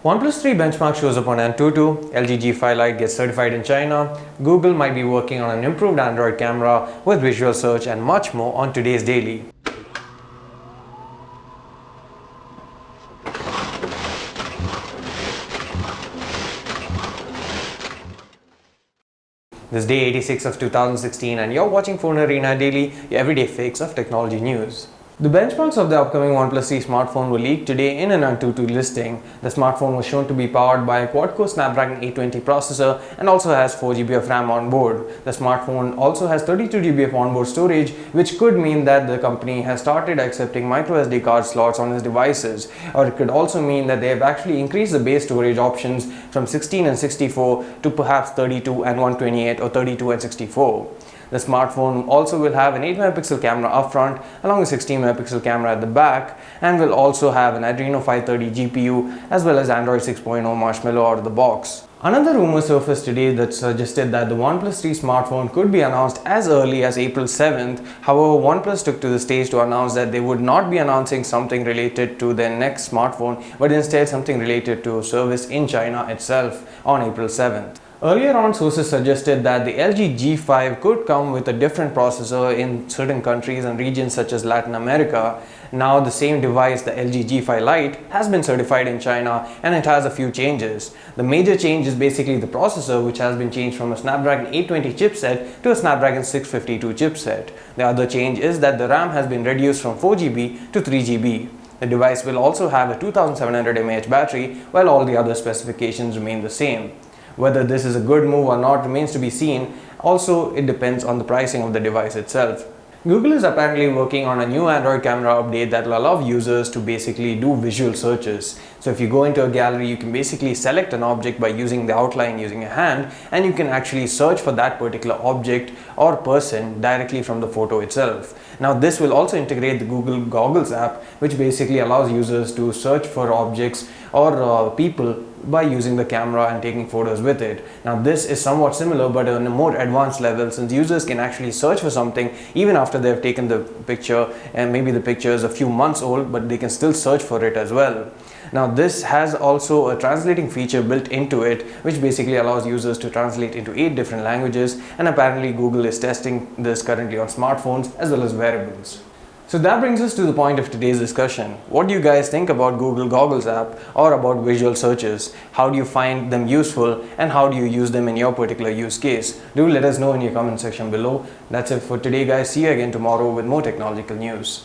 OnePlus 3 benchmark shows up on AnTuTu, LG G5 Lite gets certified in China, Google might be working on an improved Android camera with visual search and much more on today's daily. This is day 86 of 2016 and you're watching FoneArena Daily, your everyday fix of technology news. The benchmarks of the upcoming OnePlus 3 smartphone were leaked today in an AnTuTu listing. The smartphone was shown to be powered by a quad-core Snapdragon 820 processor and also has 4GB of RAM on board. The smartphone also has 32GB of onboard storage, which could mean that the company has started accepting microSD card slots on its devices, or it could also mean that they have actually increased the base storage options from 16 and 64 to perhaps 32 and 128 or 32 and 64. The smartphone also will have an 8MP camera up front along with 16MP camera at the back, and will also have an Adreno 530 GPU as well as Android 6.0 Marshmallow out of the box. Another rumor surfaced today that suggested that the OnePlus 3 smartphone could be announced as early as April 7th. However, OnePlus took to the stage to announce that they would not be announcing something related to their next smartphone, but instead something related to a service in China itself on April 7th. Earlier on, sources suggested that the LG G5 could come with a different processor in certain countries and regions such as Latin America. Now the same device, the LG G5 Lite, has been certified in China and it has a few changes. The major change is basically the processor, which has been changed from a Snapdragon 820 chipset to a Snapdragon 652 chipset. The other change is that the RAM has been reduced from 4GB to 3GB. The device will also have a 2700 mAh battery, while all the other specifications remain the same. Whether this is a good move or not remains to be seen. Also, it depends on the pricing of the device itself. Google is apparently working on a new Android camera update that will allow users to basically do visual searches. So if you go into a gallery, you can basically select an object by using the outline using a hand, and you can actually search for that particular object or person directly from the photo itself. Now this will also integrate the Google Goggles app, which basically allows users to search for objects or people by using the camera and taking photos with it. Now this is somewhat similar but on a more advanced level, since users can actually search for something even after they've taken the picture, and maybe the picture is a few months old, but they can still search for it as well. Now this has also a translating feature built into it, which basically allows users to translate into 8 different languages, and apparently Google is testing this currently on smartphones as well as wearables. So that brings us to the point of today's discussion. What do you guys think about Google Goggles app or about visual searches? How do you find them useful and how do you use them in your particular use case? Do let us know in your comment section below. That's it for today, guys. See you again tomorrow with more technological news.